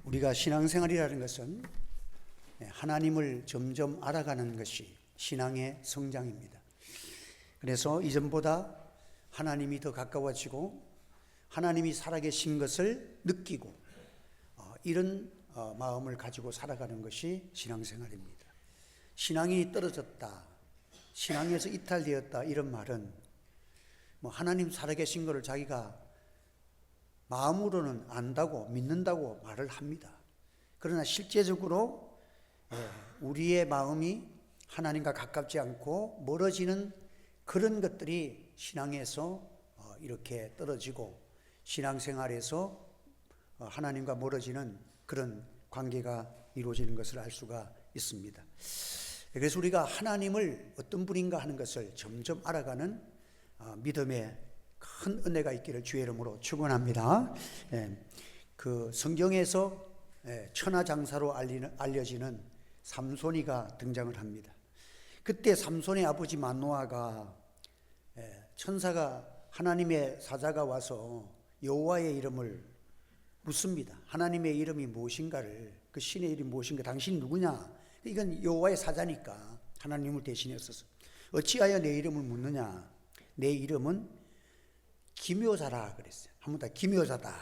우리가 신앙생활이라는 것은 하나님을 점점 알아가는 것이 신앙의 성장입니다. 그래서 이전보다 하나님이 더 가까워지고 하나님이 살아계신 것을 느끼고 이런 마음을 가지고 살아가는 것이 신앙생활입니다. 신앙이 떨어졌다, 신앙에서 이탈되었다, 이런 말은 하나님 살아계신 것을 자기가 마음으로는 안다고 믿는다고 말을 합니다. 그러나 실제적으로 우리의 마음이 하나님과 가깝지 않고 멀어지는 그런 것들이 신앙에서 이렇게 떨어지고 신앙생활에서 하나님과 멀어지는 그런 관계가 이루어지는 것을 알 수가 있습니다. 그래서 우리가 하나님을 어떤 분인가 하는 것을 점점 알아가는 믿음의 큰 은혜가 있기를 주의 이름으로 축원합니다. 그 성경에서 천하장사로 알려지는 삼손이가 등장을 합니다. 그때 삼손의 아버지 만노아가 천사가 하나님의 사자가 와서 여호와의 이름을 묻습니다. 하나님의 이름이 무엇인가를, 그 신의 이름이 무엇인가, 당신이 누구냐? 이건 여호와의 사자니까 하나님을 대신했어서 어찌하여 내 이름을 묻느냐? 내 이름은 기묘자라 그랬어요. 한번 더 기묘자다.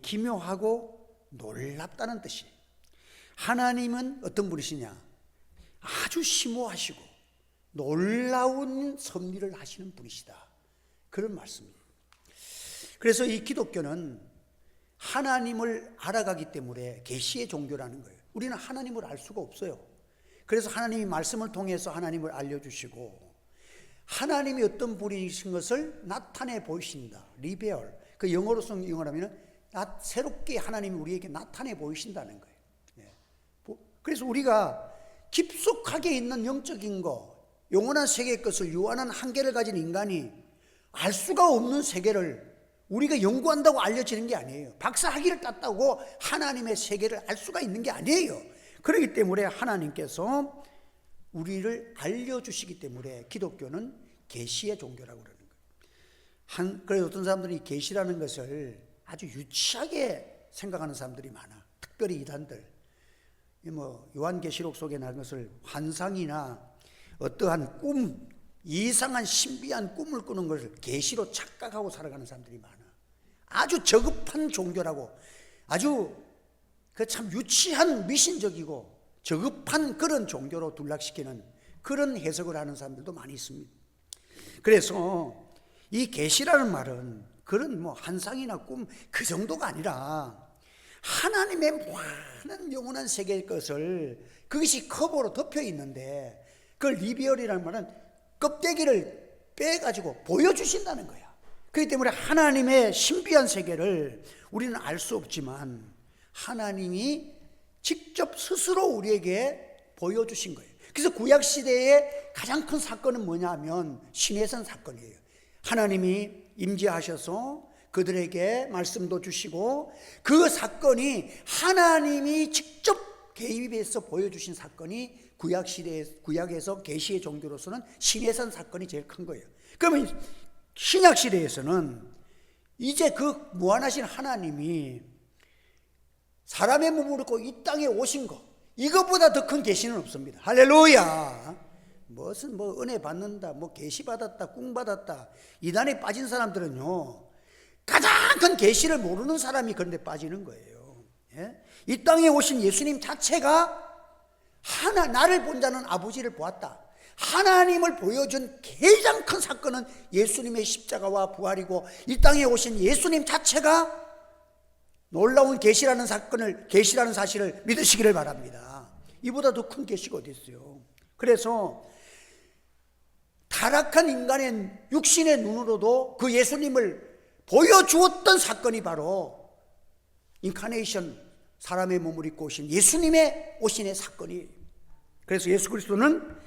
기묘하고 놀랍다는 뜻이에요. 하나님은 어떤 분이시냐? 아주 심오하시고 놀라운 섭리를 하시는 분이시다, 그런 말씀입니다. 그래서 이 기독교는 하나님을 알아가기 때문에 계시의 종교라는 거예요. 우리는 하나님을 알 수가 없어요. 그래서 하나님이 말씀을 통해서 하나님을 알려주시고 하나님이 어떤 분이신 것을 나타내 보이신다. 리베얼. 그 영어로 쓴 영어라면 새롭게 하나님이 우리에게 나타내 보이신다는 거예요. 그래서 우리가 깊숙하게 있는 영적인 것, 영원한 세계의 것을 유한한 한계를 가진 인간이 알 수가 없는 세계를 우리가 연구한다고 알려지는 게 아니에요. 박사학위를 땄다고 하나님의 세계를 알 수가 있는 게 아니에요. 그렇기 때문에 하나님께서 우리를 알려주시기 때문에 기독교는 계시의 종교라고 그러는 거예요. 그래서 어떤 사람들이 계시라는 것을 아주 유치하게 생각하는 사람들이 많아. 특별히 이단들. 요한계시록 속에 나온 것을 환상이나 어떠한 꿈, 이상한 신비한 꿈을 꾸는 것을 계시로 착각하고 살아가는 사람들이 많아. 아주 저급한 종교라고, 아주 그 참 유치한 미신적이고 저급한 그런 종교로 dun락시키는 그런 해석을 하는 사람들도 많이 있습니다. 그래서 이 계시라는 말은 그런 환상이나 꿈 그 정도가 아니라 하나님의 많은 영원한 세계의 것을, 그것이 커버로 덮여 있는데 그걸 리비얼이라는 말은 껍데기를 빼가지고 보여주신다는 거야. 그렇기 때문에 하나님의 신비한 세계를 우리는 알 수 없지만 하나님이 직접 스스로 우리에게 보여주신 거예요. 그래서 구약시대의 가장 큰 사건은 뭐냐면 시내산 사건이에요. 하나님이 임재하셔서 그들에게 말씀도 주시고 그 사건이 하나님이 직접 개입해서 보여주신 사건이 구약에서 계시의 종교로서는 시내산 사건이 제일 큰 거예요. 그러면 신약시대에서는 이제 그 무한하신 하나님이 사람의 몸을 입고 이 땅에 오신 거, 이것보다 더 큰 계시는 없습니다. 할렐루야. 무슨 은혜 받는다, 계시 받았다, 꿈 받았다, 이단에 빠진 사람들은요 가장 큰 계시를 모르는 사람이 그런데 빠지는 거예요. 이 땅에 오신 예수님 자체가 나를 본 자는 아버지를 보았다. 하나님을 보여준 가장 큰 사건은 예수님의 십자가와 부활이고 이 땅에 오신 예수님 자체가 놀라운 계시라는 사실을 믿으시기를 바랍니다. 이보다 더 큰 계시가 어디 있어요. 그래서 타락한 인간의 육신의 눈으로도 그 예수님을 보여주었던 사건이 바로 인카네이션, 사람의 몸을 입고 오신 예수님의 오신의 사건이. 그래서 예수 그리스도는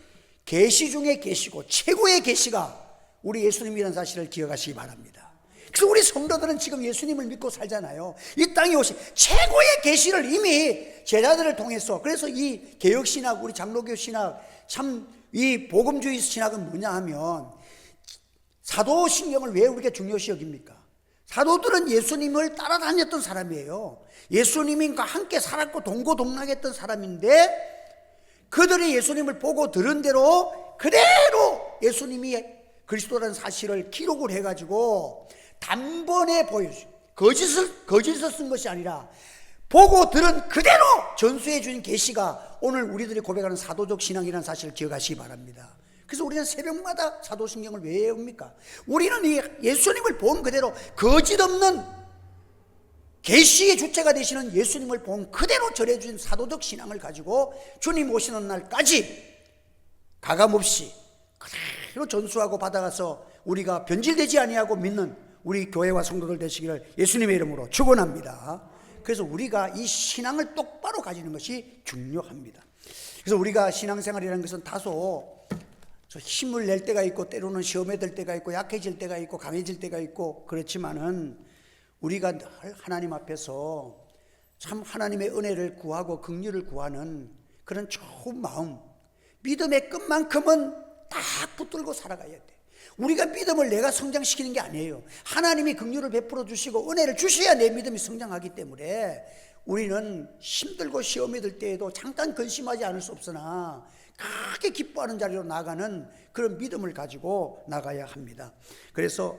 계시 중에 계시고 최고의 계시가 우리 예수님이라는 사실을 기억하시기 바랍니다. 그래서 우리 성도들은 지금 예수님을 믿고 살잖아요. 이 땅에 오신 최고의 계시를 이미 제자들을 통해서, 그래서 이 개혁신학, 우리 장로교 신학, 참 이 복음주의 신학은 뭐냐 하면 사도신경을 왜 우리가 중요시 여깁니까? 사도들은 예수님을 따라다녔던 사람이에요. 예수님과 함께 살았고 동고동락했던 사람인데 그들이 예수님을 보고 들은 대로 그대로 예수님이 그리스도라는 사실을 기록을 해가지고 단번에 보여주죠. 거짓을 쓴 것이 아니라 보고 들은 그대로 전수해 준 계시가 오늘 우리들이 고백하는 사도적 신앙이라는 사실을 기억하시기 바랍니다. 그래서 우리는 새벽마다 사도신경을 왜 외웁니까? 우리는 이 예수님을 본 그대로 거짓 없는 계시의 주체가 되시는 예수님을 본 그대로 전해준 사도적 신앙을 가지고 주님 오시는 날까지 가감없이 그대로 전수하고 받아가서 우리가 변질되지 아니하고 믿는 우리 교회와 성도들 되시기를 예수님의 이름으로 축원합니다. 그래서 우리가 이 신앙을 똑바로 가지는 것이 중요합니다. 그래서 우리가 신앙생활이라는 것은 다소 힘을 낼 때가 있고 때로는 시험에 들 때가 있고 약해질 때가 있고 강해질 때가 있고 그렇지만은 우리가 늘 하나님 앞에서 참 하나님의 은혜를 구하고 긍휼을 구하는 그런 좋은 마음, 믿음의 끝만큼은 딱 붙들고 살아가야 돼. 우리가 믿음을 내가 성장시키는 게 아니에요. 하나님이 긍휼을 베풀어 주시고 은혜를 주셔야 내 믿음이 성장하기 때문에 우리는 힘들고 시험에 들 때에도 잠깐 근심하지 않을 수 없으나 크게 기뻐하는 자리로 나가는 그런 믿음을 가지고 나가야 합니다. 그래서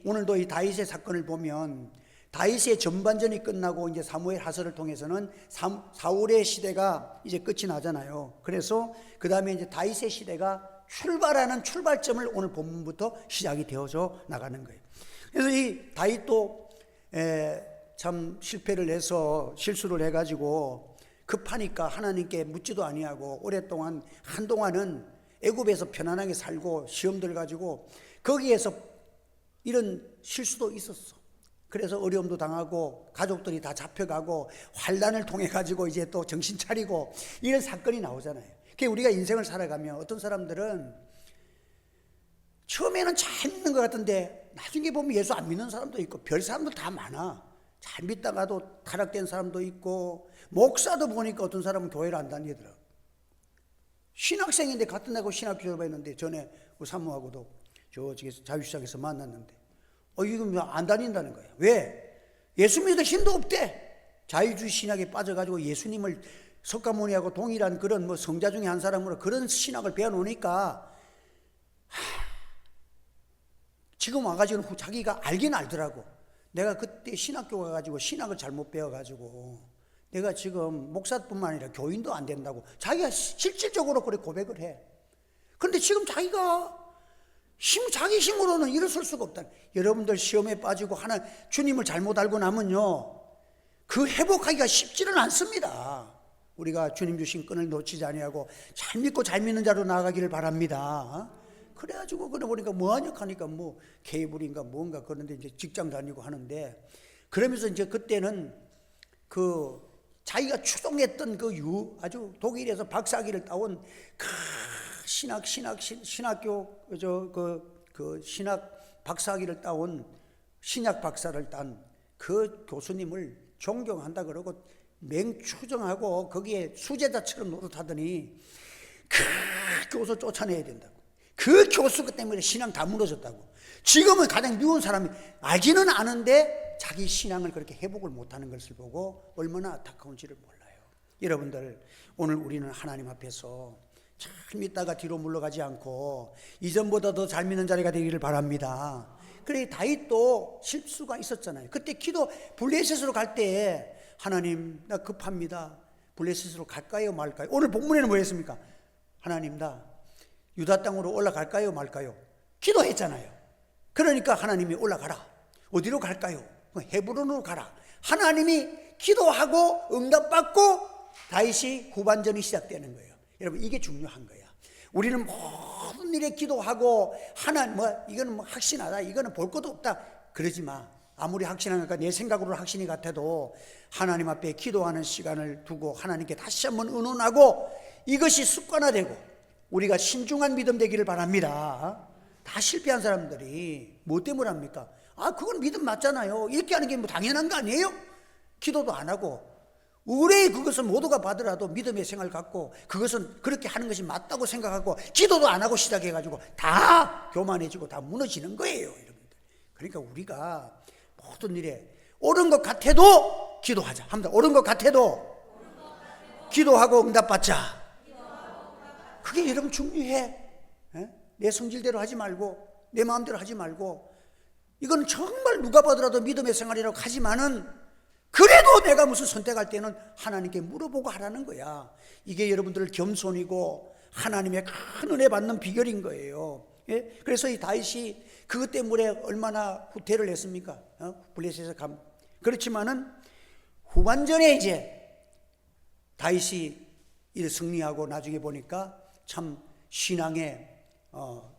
오늘도 이 다윗의 사건을 보면 다윗의 전반전이 끝나고 이제 사무엘 하서를 통해서는 사울의 시대가 이제 끝이 나잖아요. 그래서 그 다음에 이제 다윗의 시대가 출발하는 출발점을 오늘 본문부터 시작이 되어서 나가는 거예요. 그래서 이 다윗도 참 실패를 해서 실수를 해가지고 급하니까 하나님께 묻지도 아니하고 오랫동안 한동안은 애굽에서 편안하게 살고 시험들 가지고 거기에서 이런 실수도 있었어. 그래서 어려움도 당하고 가족들이 다 잡혀가고 환난을 통해 가지고 이제 또 정신 차리고 이런 사건이 나오잖아요. 그러니까 우리가 인생을 살아가면 어떤 사람들은 처음에는 잘 믿는 것 같은데 나중에 보면 예수 안 믿는 사람도 있고 별 사람도 다 많아. 잘 믿다가도 타락된 사람도 있고 목사도 보니까 어떤 사람은 교회를 안 다니더라. 신학생인데 같은 애하고 신학 졸업했는데 전에 우리 사모하고도 저기 자유시장에서 만났는데 이거 안 다닌다는 거야. 왜? 예수 믿을 힘도 없대. 자유주의 신학에 빠져가지고 예수님을 석가모니하고 동일한 그런 성자 중에 한 사람으로 그런 신학을 배워놓으니까 지금 와가지고 자기가 알긴 알더라고. 내가 그때 신학교 가가지고 신학을 잘못 배워가지고 내가 지금 목사뿐만 아니라 교인도 안 된다고 자기가 실질적으로 그렇게 고백을 해. 그런데 지금 자기가 자기 힘으로는 일어설 수가 없다. 여러분들 시험에 빠지고 주님을 잘못 알고 나면요 그 회복하기가 쉽지는 않습니다. 우리가 주님 주신 끈을 놓치지 아니하고 잘 믿고 잘 믿는 자로 나아가기를 바랍니다. 그래가지고 그래 보니까 뭐하냐 하니까 케이블인가 뭔가 그런데 이제 직장 다니고 하는데 그러면서 이제 그때는 자기가 추종했던 아주 독일에서 박사학위를 따온 신학교 신학 박사학위를 따온 신약 박사를 딴 그 교수님을 존경한다 그러고 맹추정하고 거기에 수제자처럼 노릇하더니 그 교수 쫓아내야 된다고. 그 교수 때문에 신앙 다 무너졌다고. 지금은 가장 미운 사람이 알지는 않은데 자기 신앙을 그렇게 회복을 못하는 것을 보고 얼마나 안타까운지를 몰라요. 여러분들 오늘 우리는 하나님 앞에서 잘 믿다가 뒤로 물러가지 않고 이전보다 더 잘 믿는 자리가 되기를 바랍니다. 그래 다윗도 실수가 있었잖아요. 그때 블레셋으로 갈 때 하나님 나 급합니다. 블레셋으로 갈까요 말까요? 오늘 본문에는 뭐였습니까? 하나님 나 유다 땅으로 올라갈까요 말까요? 기도했잖아요. 그러니까 하나님이 올라가라. 어디로 갈까요? 헤브론으로 가라. 하나님이 기도하고 응답받고 다윗이 후반전이 시작되는 거예요. 여러분 이게 중요한 거야. 우리는 모든 일에 기도하고 이거는 확신하다, 이거는 볼 것도 없다 그러지 마. 아무리 확신하니까 내 생각으로 확신이 같아도 하나님 앞에 기도하는 시간을 두고 하나님께 다시 한번 의논하고 이것이 습관화되고 우리가 신중한 믿음 되기를 바랍니다. 다 실패한 사람들이 뭐 때문에 합니까? 그건 믿음 맞잖아요. 이렇게 하는 게 당연한 거 아니에요? 기도도 안 하고 의뢰의 그것은 모두가 받으라도 믿음의 생활을 갖고 그것은 그렇게 하는 것이 맞다고 생각하고 기도도 안 하고 시작해가지고 다 교만해지고 다 무너지는 거예요, 여러분들. 그러니까 우리가 모든 일에 옳은 것 같아도 기도하자. 합니다. 옳은 것 같아도 기도하고 응답받자. 그게 여러분 중요해. 내 성질대로 하지 말고 내 마음대로 하지 말고, 이건 정말 누가 보더라도 믿음의 생활이라고 하지만은 그래도 내가 무슨 선택할 때는 하나님께 물어보고 하라는 거야. 이게 여러분들 겸손이고 하나님의 큰 은혜 받는 비결인 거예요. 예? 그래서 이 다윗이 그것 때문에 얼마나 후퇴를 했습니까? 블레셋에서 감. 그렇지만은 후반전에 이제 다윗이 이 승리하고 나중에 보니까 참 신앙의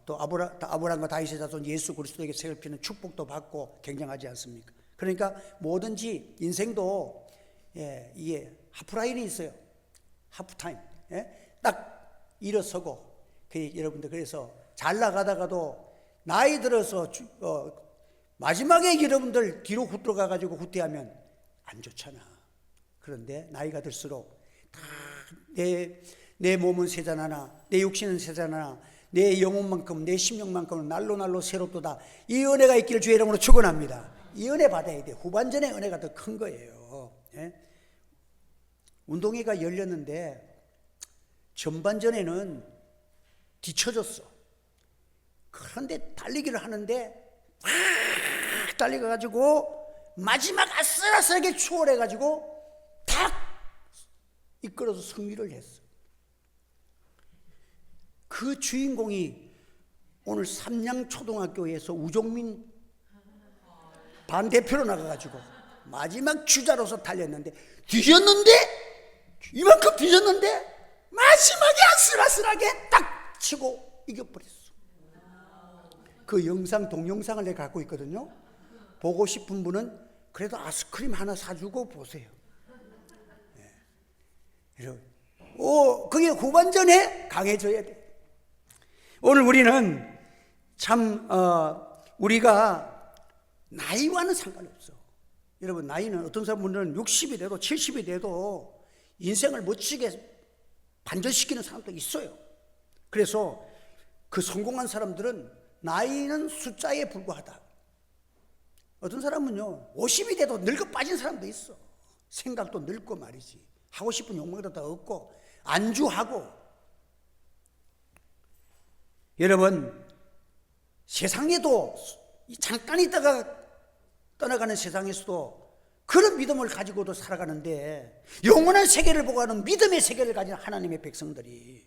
또 아브라함과 다윗의 자손 예수 그리스도에게 색을 피는 축복도 받고 굉장하지 않습니까? 그러니까 뭐든지 인생도 이게 하프라인이 있어요. 하프타임. 딱 일어서고, 여러분들 그래서 잘 나가다가도 나이 들어서 마지막에 여러분들 뒤로 후들어가 가지고 후퇴하면 안 좋잖아. 그런데 나이가 들수록 다 내 몸은 세잔하나 내 육신은 세잔하나 내 영혼만큼 내 심령만큼은 날로 새롭도다. 이 은혜가 있기를 주의 이름으로 축원합니다. 이 은혜 받아야 돼. 후반전의 은혜가 더 큰 거예요. 운동회가 열렸는데 전반전에는 뒤쳐졌어. 그런데 달리기를 하는데 막 달려가지고 마지막 아슬아슬하게 추월해가지고 탁 이끌어서 승리를 했어. 그 주인공이 오늘 삼양초등학교에서 우종민 반대표로 나가가지고 마지막 주자로서 달렸는데 뒤졌는데, 이만큼 뒤졌는데 마지막에 아슬아슬하게 딱 치고 이겨버렸어. 그 영상 동영상을 내가 갖고 있거든요. 보고 싶은 분은 그래도 아이스크림 하나 사주고 보세요. 그게 후반전에 강해져야 돼. 오늘 우리는 참 우리가 나이와는 상관없어. 여러분, 나이는 어떤 사람들은 60이 돼도 70이 돼도 인생을 멋지게 반전시키는 사람도 있어요. 그래서 그 성공한 사람들은 나이는 숫자에 불과하다. 어떤 사람은요 50이 돼도 늙어 빠진 사람도 있어. 생각도 늙고 말이지, 하고 싶은 욕망도 다 없고 안주하고. 여러분, 세상에도 잠깐 있다가 떠나가는 세상에서도 그런 믿음을 가지고도 살아가는데, 영원한 세계를 보고 하는 믿음의 세계를 가진 하나님의 백성들이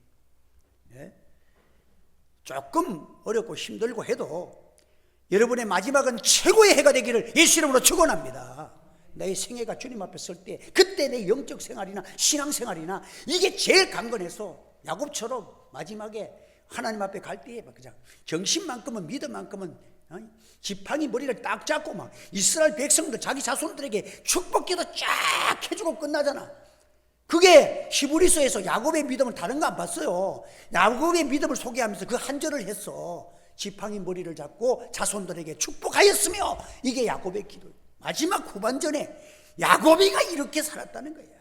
조금 어렵고 힘들고 해도 여러분의 마지막은 최고의 해가 되기를 예수 이름으로 축원합니다. 내 생애가 주님 앞에 설 때, 그때 내 영적 생활이나 신앙생활이나 이게 제일 강건해서 야곱처럼 마지막에 하나님 앞에 갈 때에 그냥 정신만큼은 믿음만큼은 지팡이 머리를 딱 잡고 막 이스라엘 백성들 자기 자손들에게 축복기도 쫙 해주고 끝나잖아. 그게 히브리서에서 야곱의 믿음을 다른 거 안 봤어요. 야곱의 믿음을 소개하면서 그 한 절을 했어. 지팡이 머리를 잡고 자손들에게 축복하였으며, 이게 야곱의 기도. 마지막 후반전에 야곱이가 이렇게 살았다는 거야.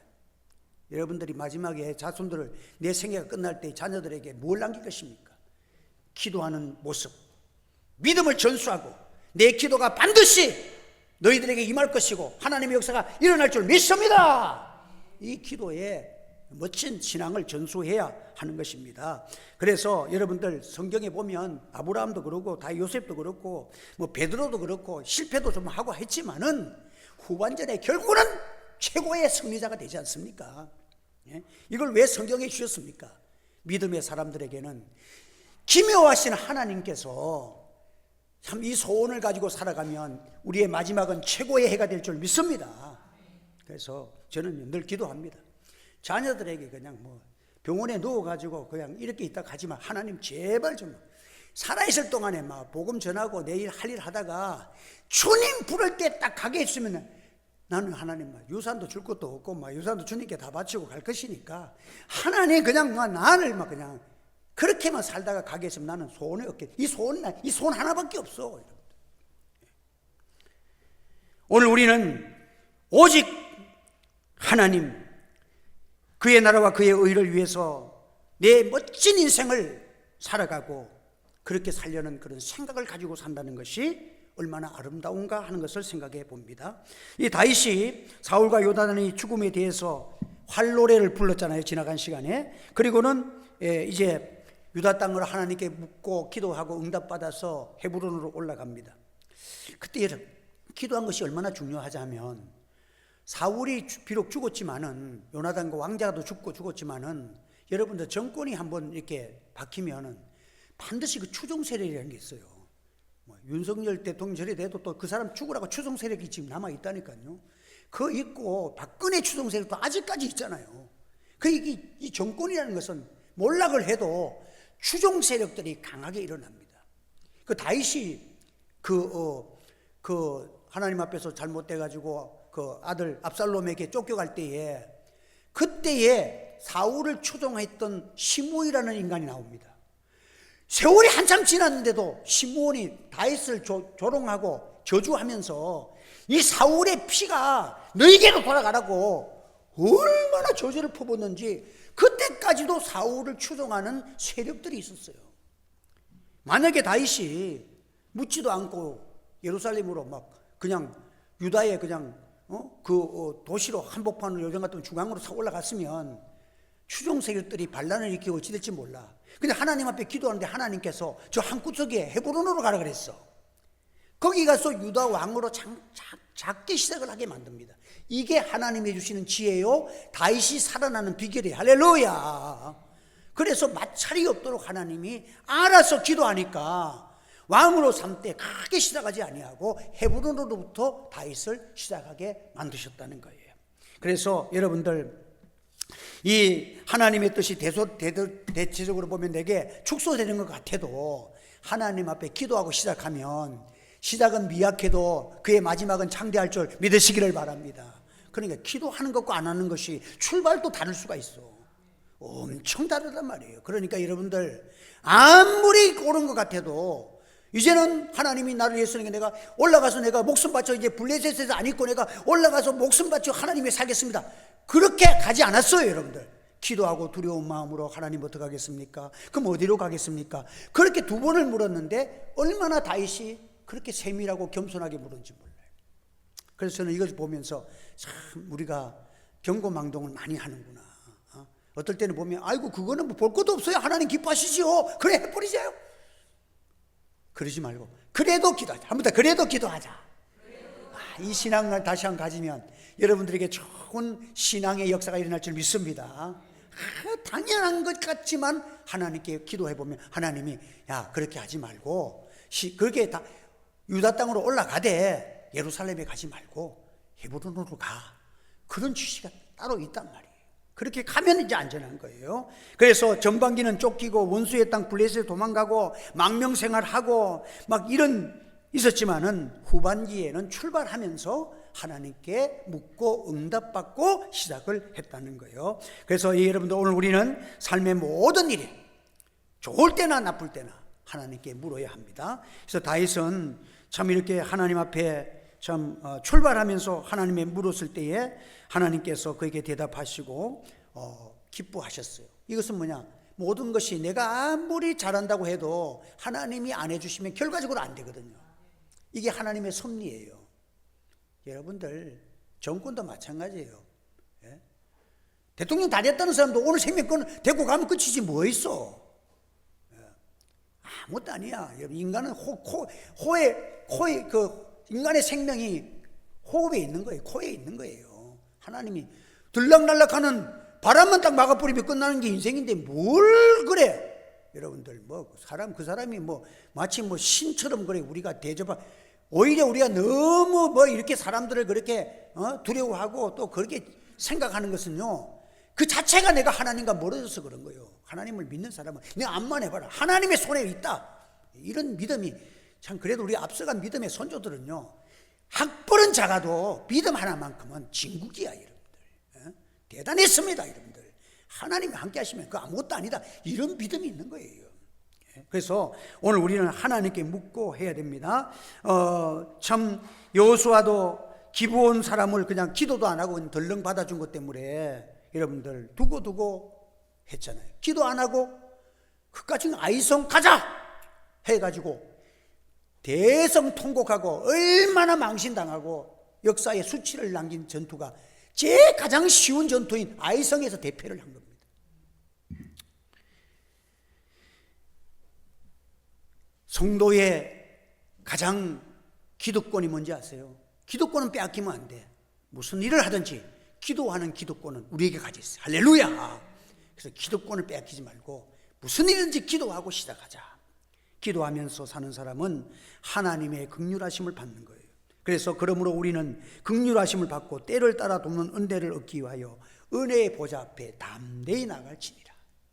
여러분들이 마지막에 자손들을, 내 생애가 끝날 때 자녀들에게 뭘 남길 것입니까? 기도하는 모습, 믿음을 전수하고 내 기도가 반드시 너희들에게 임할 것이고 하나님의 역사가 일어날 줄 믿습니다. 이 기도에 멋진 신앙을 전수해야 하는 것입니다. 그래서 여러분들 성경에 보면 아브라함도 그렇고 다 요셉도 그렇고 뭐 베드로도 그렇고 실패도 좀 하고 했지만은 후반전에 결국은 최고의 승리자가 되지 않습니까? 이걸 왜 성경에 주셨습니까? 믿음의 사람들에게는 기묘하신 하나님께서 참 이 소원을 가지고 살아가면 우리의 마지막은 최고의 해가 될 줄 믿습니다. 그래서 저는 늘 기도합니다. 자녀들에게 그냥 뭐 병원에 누워가지고 그냥 이렇게 있다 가지만, 하나님 제발 좀 살아있을 동안에 막 복음 전하고 내일 할 일 하다가 주님 부를 때 딱 가게 했으면, 나는 하나님 막 유산도 줄 것도 없고 막 유산도 주님께 다 바치고 갈 것이니까 하나님 그냥 나를 막 그냥 그렇게만 살다가 가게 했으면 나는 소원이 없겠다. 이 소원 하나밖에 없어. 오늘 우리는 오직 하나님, 그의 나라와 그의 의를 위해서 내 멋진 인생을 살아가고 그렇게 살려는 그런 생각을 가지고 산다는 것이 얼마나 아름다운가 하는 것을 생각해 봅니다. 이 다윗이 사울과 요나단의 죽음에 대해서 활노래를 불렀잖아요, 지나간 시간에. 그리고는 이제 유다 땅을 하나님께 묻고 기도하고 응답받아서 헤브론으로 올라갑니다. 그때 기도한 것이 얼마나 중요하자면, 사울이 비록 죽었지만은, 요나단과 왕자도 죽었지만은, 여러분들 정권이 한번 이렇게 바뀌면은 반드시 그 추종 세력이라는 게 있어요. 윤석열 대통령 저래 돼도 또 그 사람 죽으라고 추종 세력이 지금 남아 있다니까요. 그 있고 박근혜 추종 세력도 아직까지 있잖아요. 이 정권이라는 것은 몰락을 해도 추종 세력들이 강하게 일어납니다. 그 다윗이 하나님 앞에서 잘못돼 가지고 그 아들 압살롬에게 쫓겨갈 때에, 그때에 사울을 추종했던 시므이라는 인간이 나옵니다. 세월이 한참 지났는데도 시므온이 다윗을 조롱하고 저주하면서 이 사울의 피가 너희에게로 돌아가라고 얼마나 저주를 퍼붓는지, 그때까지도 사울을 추종하는 세력들이 있었어요. 만약에 다윗이 묻지도 않고 예루살렘으로 막 그냥 유다의 그냥 도시로 한복판으로 요즘 같은 중앙으로 올라갔으면 추종 세력들이 반란을 일으키고 어찌 될지 몰라. 근데 하나님 앞에 기도하는데 하나님께서 저 한 구석에 헤브론으로 가라 그랬어. 거기 가서 유다 왕으로 작게 시작을 하게 만듭니다. 이게 하나님이 주시는 지혜요, 다윗이 살아나는 비결이에요. 할렐루야. 그래서 마찰이 없도록 하나님이 알아서 기도하니까 왕으로 삼때 크게 시작하지 아니하고 헤브론으로부터 다윗을 시작하게 만드셨다는 거예요. 그래서 여러분들, 이 하나님의 뜻이 대체적으로 보면 내게 축소되는 것 같아도, 하나님 앞에 기도하고 시작하면 시작은 미약해도 그의 마지막은 창대할 줄 믿으시기를 바랍니다. 그러니까 기도하는 것과 안 하는 것이 출발도 다를 수가 있어. 엄청 다르단 말이에요. 그러니까 여러분들, 아무리 옳은 것 같아도 이제는 하나님이 나를 위해서 내가 올라가서 내가 목숨 바쳐 이제 블레셋에서 안 있고 내가 올라가서 목숨 바쳐 하나님에 살겠습니다, 그렇게 가지 않았어요. 여러분들, 기도하고 두려운 마음으로 하나님 어떻게 하겠습니까? 그럼 어디로 가겠습니까? 그렇게 두 번을 물었는데 얼마나 다윗이 그렇게 세밀하고 겸손하게 물은지 몰라요. 그래서 저는 이걸 보면서 참 우리가 경고망동을 많이 하는구나. 어떨 때는 보면 아이고 그거는 뭐 볼 것도 없어요, 하나님 기뻐하시지요, 그래 해버리세요. 그러지 말고 그래도 기도하자. 한 번 더, 그래도 기도하자. 이 신앙을 다시 한번 가지면 여러분들에게 좋은 신앙의 역사가 일어날 줄 믿습니다. 당연한 것 같지만 하나님께 기도해보면 하나님이 야 그렇게 하지 말고 그렇게 다 유다 땅으로 올라가되 예루살렘에 가지 말고 헤브론으로 가. 그런 지시가 따로 있단 말이에요. 그렇게 가면 이제 안전한 거예요. 그래서 전반기는 쫓기고 원수의 땅 블레셋에 도망가고 망명생활하고 막 이런 있었지만은 후반기에는 출발하면서 하나님께 묻고 응답받고 시작을 했다는 거예요. 그래서 여러분들, 오늘 우리는 삶의 모든 일에 좋을 때나 나쁠 때나 하나님께 물어야 합니다. 그래서 다윗은 참 이렇게 하나님 앞에 참 출발하면서 하나님께 물었을 때에 하나님께서 그에게 대답하시고 기뻐하셨어요. 이것은 뭐냐? 모든 것이 내가 아무리 잘한다고 해도 하나님이 안 해주시면 결과적으로 안 되거든요. 이게 하나님의 섭리예요. 여러분들, 정권도 마찬가지예요. 예? 대통령 다 됐다는 사람도 오늘 생명권 데리고 가면 끝이지 뭐 있어. 예? 아무것도 아니야. 인간은 코에 인간의 생명이 호흡에 있는 거예요. 코에 있는 거예요. 하나님이 들락날락하는 바람만 딱 막아버리면 끝나는 게 인생인데 뭘 그래? 여러분들, 그 사람이 마치 신처럼 그래 우리가 대접하. 오히려 우리가 너무 이렇게 사람들을 그렇게 두려워하고 또 그렇게 생각하는 것은요, 그 자체가 내가 하나님과 멀어져서 그런 거예요. 하나님을 믿는 사람은 내가 암만 해봐라, 하나님의 손에 있다, 이런 믿음이 참. 그래도 우리 앞서간 믿음의 선조들은요, 학벌은 작아도 믿음 하나만큼은 진국이야. 여러분들, 대단했습니다. 여러분들, 하나님이 함께 하시면 그 아무것도 아니다, 이런 믿음이 있는 거예요. 그래서 오늘 우리는 하나님께 묻고 해야 됩니다. 참 여호수아도 기브온 사람을 그냥 기도도 안 하고 덜렁 받아준 것 때문에 여러분들 두고 했잖아요. 기도 안 하고 그까지 아이성 가자 해가지고 대성통곡하고 얼마나 망신당하고 역사에 수치를 남긴 전투가 제 가장 쉬운 전투인 아이성에서 대패를 한 겁니다. 성도의 가장 기득권이 뭔지 아세요? 기득권은 빼앗기면 안 돼. 무슨 일을 하든지 기도하는 기득권은 우리에게 가져 있어요. 할렐루야. 그래서 기득권을 빼앗기지 말고 무슨 일인지 기도하고 시작하자. 기도하면서 사는 사람은 하나님의 긍휼하심을 받는 거예요. 그래서 그러므로 우리는 긍휼하심을 받고 때를 따라 돕는 은혜를 얻기 위하여 은혜의 보좌 앞에 담대히 나갈지니라.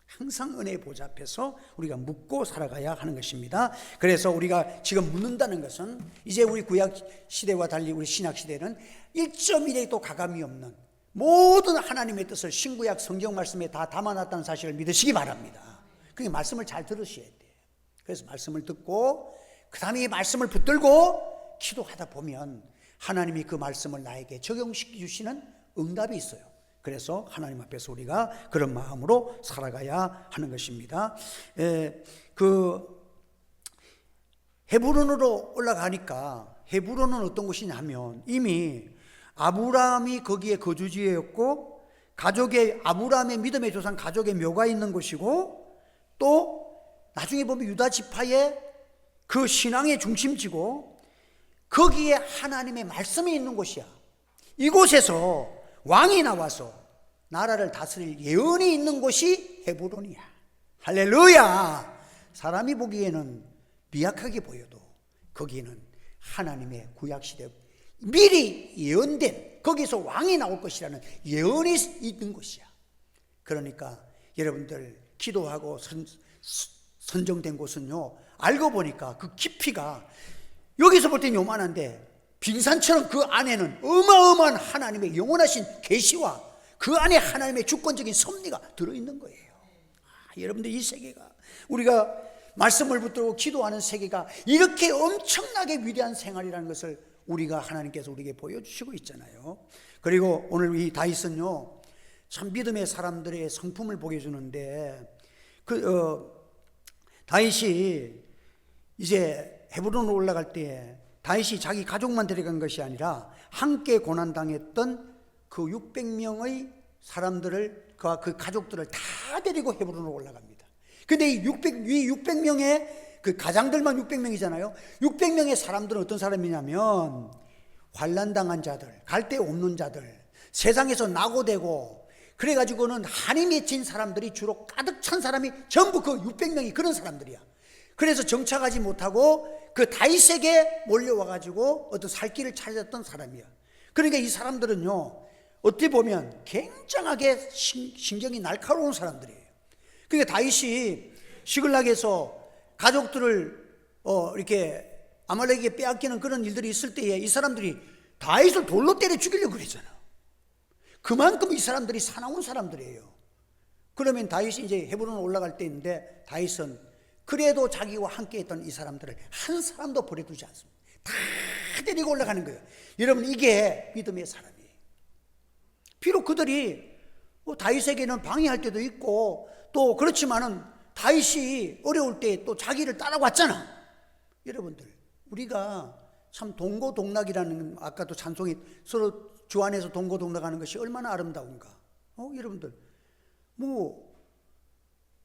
항상 은혜의 보좌 앞에서 우리가 묻고 살아가야 하는 것입니다. 그래서 우리가 지금 묻는다는 것은 이제 우리 구약 시대와 달리 우리 신약 시대는 1.1에도 가감이 없는 모든 하나님의 뜻을 신구약 성경 말씀에 다 담아놨다는 사실을 믿으시기 바랍니다. 그게 말씀을 잘 들으셔야 돼요. 그래서 말씀을 듣고 그 다음에 이 말씀을 붙들고 기도하다 보면 하나님이 그 말씀을 나에게 적용시켜 주시는 응답이 있어요. 그래서 하나님 앞에서 우리가 그런 마음으로 살아가야 하는 것입니다. 헤브론으로 올라가니까 헤브론은 어떤 곳이냐면 이미 아브라함이 거기에 거주지였고 가족의 아브라함의 믿음의 조상 가족의 묘가 있는 곳이고 또 나중에 보면 유다 지파의 그 신앙의 중심지고 거기에 하나님의 말씀이 있는 곳이야. 이곳에서 왕이 나와서 나라를 다스릴 예언이 있는 곳이 헤브론이야. 할렐루야. 사람이 보기에는 미약하게 보여도 거기는 하나님의 구약시대 미리 예언된 거기서 왕이 나올 것이라는 예언이 있는 곳이야. 그러니까 여러분들 기도하고 선정된 곳은요, 알고 보니까 그 깊이가 여기서 볼 땐 요만한데 빙산처럼 그 안에는 어마어마한 하나님의 영원하신 계시와 그 안에 하나님의 주권적인 섭리가 들어있는 거예요. 여러분들 이 세계가 우리가 말씀을 붙들고 기도하는 세계가 이렇게 엄청나게 위대한 생활이라는 것을 우리가 하나님께서 우리에게 보여주시고 있잖아요. 그리고 오늘 이 다윗은요 참 믿음의 사람들의 성품을 보여주는데 다윗이 이제 헤브론으로 올라갈 때 다윗이 자기 가족만 데려간 것이 아니라 함께 고난당했던 그 600명의 사람들을 그 가족들을 다 데리고 헤브론으로 올라갑니다. 근데 이 600명의 그 가장들만 600명이잖아요. 600명의 사람들은 어떤 사람이냐면 환난당한 자들, 갈 데 없는 자들, 세상에서 낙오되고 그래가지고는 한이 맺힌 사람들이 주로 가득 찬 사람이 전부 그 600명이 그런 사람들이야. 그래서 정착하지 못하고 그 다윗에게 몰려와가지고 어떤 살 길을 찾았던 사람이야. 그러니까 이 사람들은요 어떻게 보면 굉장하게 신경이 날카로운 사람들이에요. 그러니까 다윗이 시글락에서 가족들을 이렇게 아말렉에게 빼앗기는 그런 일들이 있을 때에 이 사람들이 다윗을 돌로 때려 죽이려고 그랬잖아. 그만큼 이 사람들이 사나운 사람들이에요. 그러면 다윗이 이제 헤브론으로 올라갈 때인데 다윗은 그래도 자기와 함께 했던 이 사람들을 한 사람도 버려두지 않습니다. 다 데리고 올라가는 거예요. 여러분 이게 믿음의 사람이에요. 비록 그들이 다윗에게는 방해할 때도 있고 또 그렇지만은 다윗이 어려울 때 또 자기를 따라왔잖아. 여러분들 우리가 참 동고동락이라는 아까도 찬송이 서로 주 안에서 동고동락하는 것이 얼마나 아름다운가. 여러분들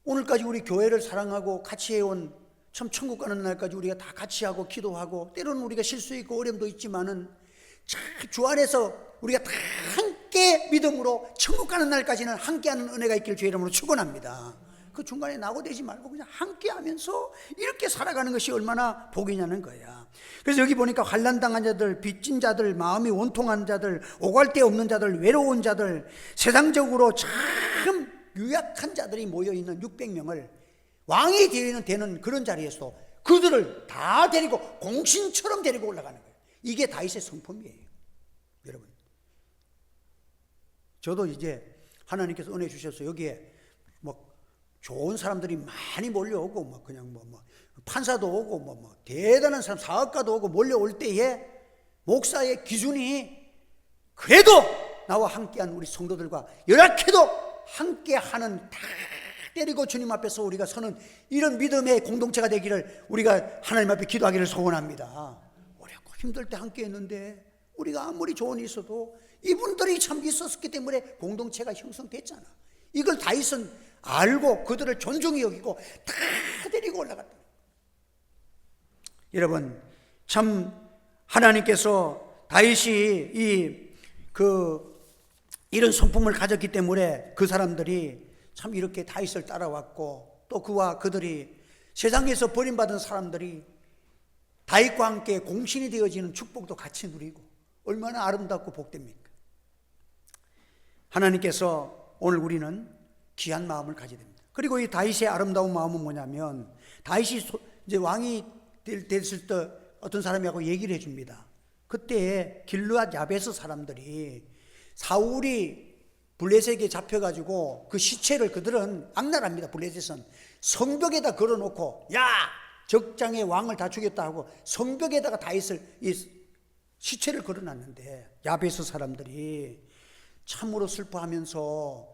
오늘까지 우리 교회를 사랑하고 같이 해온 참 천국 가는 날까지 우리가 다 같이 하고 기도하고 때로는 우리가 실수 있고 어려움도 있지만은 주 안에서 우리가 다 함께 믿음으로 천국 가는 날까지는 함께하는 은혜가 있길 주의 이름으로 축원합니다. 그 중간에 낙오되지 말고 그냥 함께하면서 이렇게 살아가는 것이 얼마나 복이냐는 거야. 그래서 여기 보니까 환난당한 자들, 빚진 자들, 마음이 원통한 자들, 오갈 데 없는 자들, 외로운 자들, 세상적으로 참 유약한 자들이 모여있는 600명을 왕이 되는 그런 자리에서 그들을 다 데리고 공신처럼 데리고 올라가는 거예요. 이게 다윗의 성품이에요. 여러분 저도 이제 하나님께서 은혜 주셔서 여기에 좋은 사람들이 많이 몰려오고 그냥 판사도 오고 대단한 사람 사업가도 오고 몰려올 때에 목사의 기준이 그래도 나와 함께한 우리 성도들과 열악해도 함께하는 다 때리고 주님 앞에서 우리가 서는 이런 믿음의 공동체가 되기를 우리가 하나님 앞에 기도하기를 소원합니다. 어렵고 힘들 때 함께 했는데 우리가 아무리 좋은 일이 있어도 이분들이 참 있었기 때문에 공동체가 형성됐잖아. 이걸 다윗은 알고 그들을 존중히 여기고 다 데리고 올라갔다. 여러분, 참 하나님께서 다윗이 이런 성품을 가졌기 때문에 그 사람들이 참 이렇게 다윗을 따라왔고, 또 그와 그들이 세상에서 버림받은 사람들이 다윗과 함께 공신이 되어지는 축복도 같이 누리고 얼마나 아름답고 복됩니까? 하나님께서 오늘 우리는 귀한 마음을 가져야 됩니다. 그리고 이 다윗의 아름다운 마음은 뭐냐면, 다윗이 이제 왕이 됐을 때 어떤 사람하고 얘기를 해줍니다. 그때 길르앗 야베스 사람들이 사울이 블레셋에게 잡혀가지고 그 시체를 그들은 악랄합니다. 블레셋은 성벽에다 걸어놓고 야 적장의 왕을 다 죽였다 하고 성벽에다가 다윗을 이 시체를 걸어놨는데, 야베스 사람들이 참으로 슬퍼하면서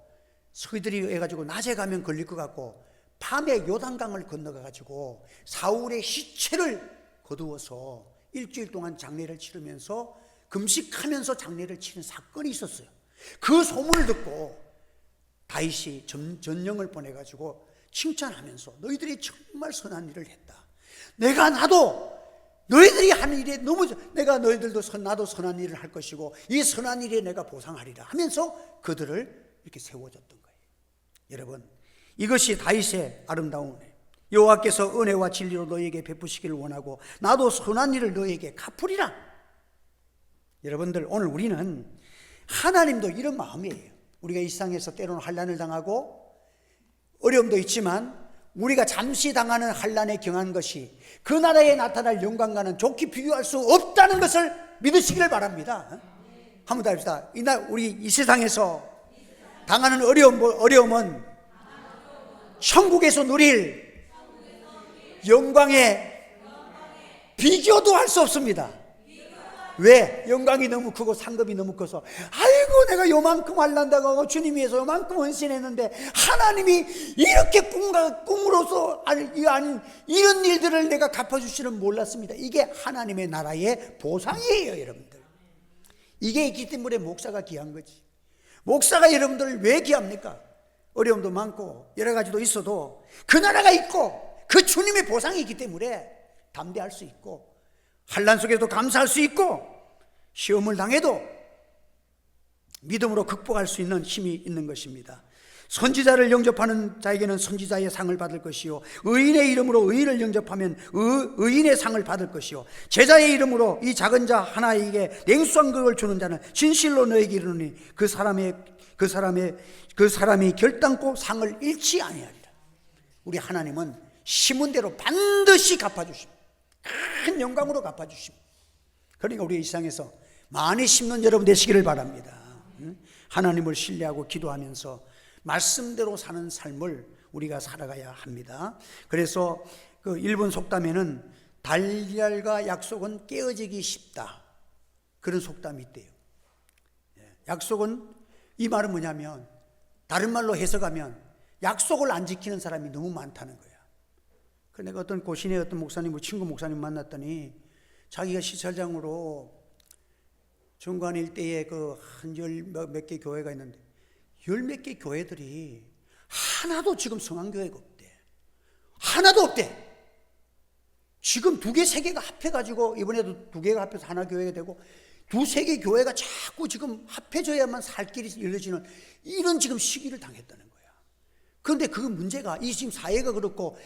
서희들이 해가지고 낮에 가면 걸릴 것 같고 밤에 요단강을 건너가가지고 사울의 시체를 거두어서 일주일 동안 장례를 치르면서 금식하면서 장례를 치른 사건이 있었어요. 그 소문을 듣고 다윗이 전령을 보내가지고 칭찬하면서 너희들이 정말 선한 일을 했다. 나도 너희들이 하는 일에 너무 내가 나도 선한 일을 할 것이고 이 선한 일에 내가 보상하리라 하면서 그들을 이렇게 세워줬던 거예요. 여러분, 이것이 다윗의 아름다운 은혜. 여호와께서 은혜와 진리로 너희에게 베푸시기를 원하고 나도 선한 일을 너희에게 갚으리라. 여러분들, 오늘 우리는 하나님도 이런 마음이에요. 우리가 이 세상에서 때로는 환난을 당하고 어려움도 있지만 우리가 잠시 당하는 환난에 경한 것이 그 나라에 나타날 영광과는 좋게 비교할 수 없다는 것을 믿으시기를 바랍니다. 한번 더 합시다. 우리 이 세상에서 당하는 어려움은 천국에서 누릴 영광에 비교도 할 수 없습니다. 왜? 영광이 너무 크고 상급이 너무 커서 아이고 내가 요만큼 환난다고 하고 주님 위해서 요만큼 헌신했는데 하나님이 이렇게 꿈으로써 이런 일들을 내가 갚아주시는 몰랐습니다. 이게 하나님의 나라의 보상이에요. 여러분들, 이게 있기 때문에 목사가 귀한 거지. 목사가 여러분들 왜 귀합니까? 어려움도 많고 여러 가지도 있어도 그 나라가 있고 그 주님의 보상이 있기 때문에 담대할 수 있고 환난 속에도 감사할 수 있고 시험을 당해도 믿음으로 극복할 수 있는 힘이 있는 것입니다. 선지자를 영접하는 자에게는 선지자의 상을 받을 것이요 의인의 이름으로 의인을 영접하면 의인의 상을 받을 것이요 제자의 이름으로 이 작은 자 하나에게 냉수한 것을 주는 자는 진실로 너에게 이르노니 그 사람이 결단코 상을 잃지 아니하리라. 우리 하나님은 심은 대로 반드시 갚아주십니다. 큰 영광으로 갚아주십니다. 그러니까 우리 이 세상에서 많이 심는 여러분 되시기를 바랍니다. 하나님을 신뢰하고 기도하면서 말씀대로 사는 삶을 우리가 살아가야 합니다. 그래서 그 일본 속담에는 달걀과 약속은 깨어지기 쉽다, 그런 속담이 있대요. 약속은, 이 말은 뭐냐면 다른 말로 해석하면 약속을 안 지키는 사람이 너무 많다는 거야. 내가 어떤 고신의 어떤 목사님, 친구 목사님 만났더니 자기가 시찰장으로 중간 일대에 그 한 열 몇 개 교회가 있는데 열 몇 개 교회들이 하나도 지금 성황교회가 없대. 하나도 없대. 지금 두 개, 세 개가 합해가지고 이번에도 두 개가 합해서 하나 교회가 되고 두세 개 교회가 자꾸 지금 합해져야만 살 길이 열려지는 이런 지금 시기를 당했다는 거야. 그런데 그 문제가 이 지금 사회가 그렇고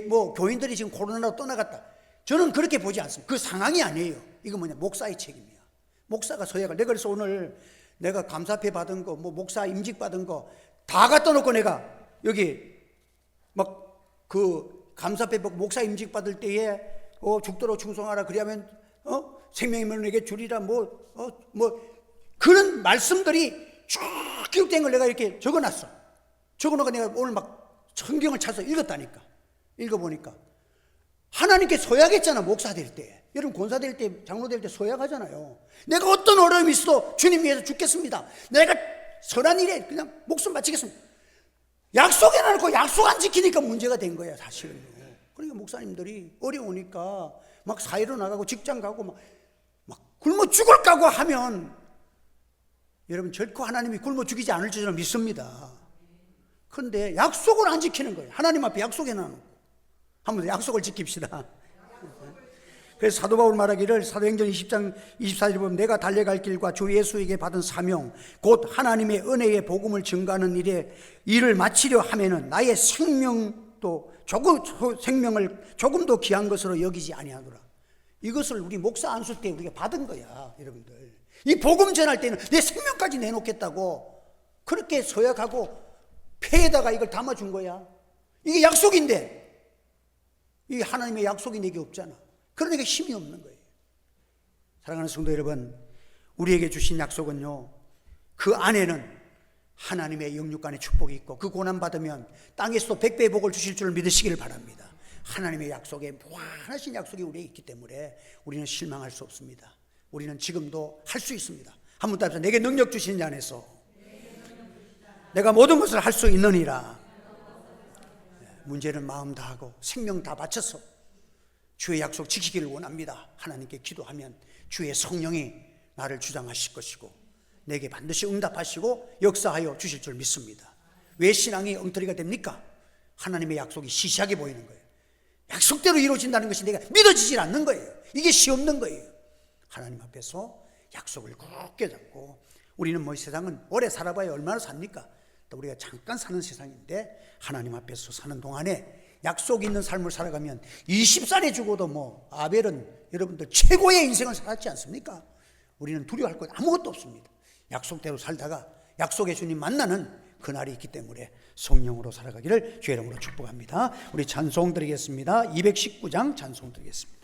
뭐 교인들이 지금 코로나로 떠나갔다. 저는 그렇게 보지 않습니다. 그 상황이 아니에요. 이거 뭐냐, 목사의 책임이야. 목사가 서야 가. 내가 그래서 오늘 내가 감사패 받은 거, 뭐 목사 임직 받은 거 다 갖다 놓고 내가 여기 막 그 감사패 목사 임직 받을 때에 죽도록 충성하라 그러면 생명의 면에게 주리라 뭐 그런 말씀들이 쭉 기록된 걸 내가 이렇게 적어놨어. 적어놓고 내가 오늘 막 성경을 찾아서 읽었다니까. 읽어보니까 하나님께 소약했잖아. 목사 될 때, 여러분 권사 될 때, 장로 될 때 소약하잖아요. 내가 어떤 어려움이 있어도 주님 위해서 죽겠습니다. 내가 선한 일에 그냥 목숨 바치겠습니다. 약속 해놓고 약속 안 지키니까 문제가 된 거야, 사실은요. 그러니까 목사님들이 어려우니까 막 사회로 나가고 직장 가고 막 굶어 죽을 까고 하면 여러분 절코 하나님이 굶어 죽이지 않을 줄 저는 믿습니다. 그런데 약속을 안 지키는 거예요. 하나님 앞에 약속해놔놓고. 한번 약속을 지킵시다. 그래서 사도 바울 말하기를 사도행전 20장 24절에 보면 내가 달려갈 길과 주 예수에게 받은 사명 곧 하나님의 은혜의 복음을 증가하는 일을 마치려 하면은 나의 생명을 조금도 귀한 것으로 여기지 아니하노라. 이것을 우리 목사 안수 때 우리가 받은 거야, 여러분들. 이 복음 전할 때는 내 생명까지 내놓겠다고 그렇게 서약하고 폐에다가 이걸 담아준 거야. 이게 약속인데 이 하나님의 약속이 내게 없잖아. 그러니까 힘이 없는 거예요. 사랑하는 성도 여러분, 우리에게 주신 약속은요, 그 안에는 하나님의 영육간의 축복이 있고 그 고난받으면 땅에서도 100배의 복을 주실 줄 믿으시기를 바랍니다. 하나님의 약속에 무한하신 약속이 우리에게 있기 때문에 우리는 실망할 수 없습니다. 우리는 지금도 할 수 있습니다. 한번 따라서 내게 능력 주신 자 안에서 내가 모든 것을 할 수 있느니라. 문제는 마음 다하고 생명 다 바쳐서 주의 약속 지키기를 원합니다. 하나님께 기도하면 주의 성령이 나를 주장하실 것이고 내게 반드시 응답하시고 역사하여 주실 줄 믿습니다. 왜 신앙이 엉터리가 됩니까? 하나님의 약속이 시시하게 보이는 거예요. 약속대로 이루어진다는 것이 내가 믿어지질 않는 거예요. 이게 시없는 거예요. 하나님 앞에서 약속을 굳게 잡고 우리는 뭐 세상은 오래 살아봐야 얼마나 삽니까? 또 우리가 잠깐 사는 세상인데 하나님 앞에서 사는 동안에 약속 있는 삶을 살아가면 20살에 죽어도 뭐 아벨은 여러분들 최고의 인생을 살았지 않습니까? 우리는 두려워할 것 아무것도 없습니다. 약속대로 살다가 약속의 주님 만나는 그날이 있기 때문에 성령으로 살아가기를 주의 이름으로 축복합니다. 우리 찬송 드리겠습니다. 219장 찬송 드리겠습니다.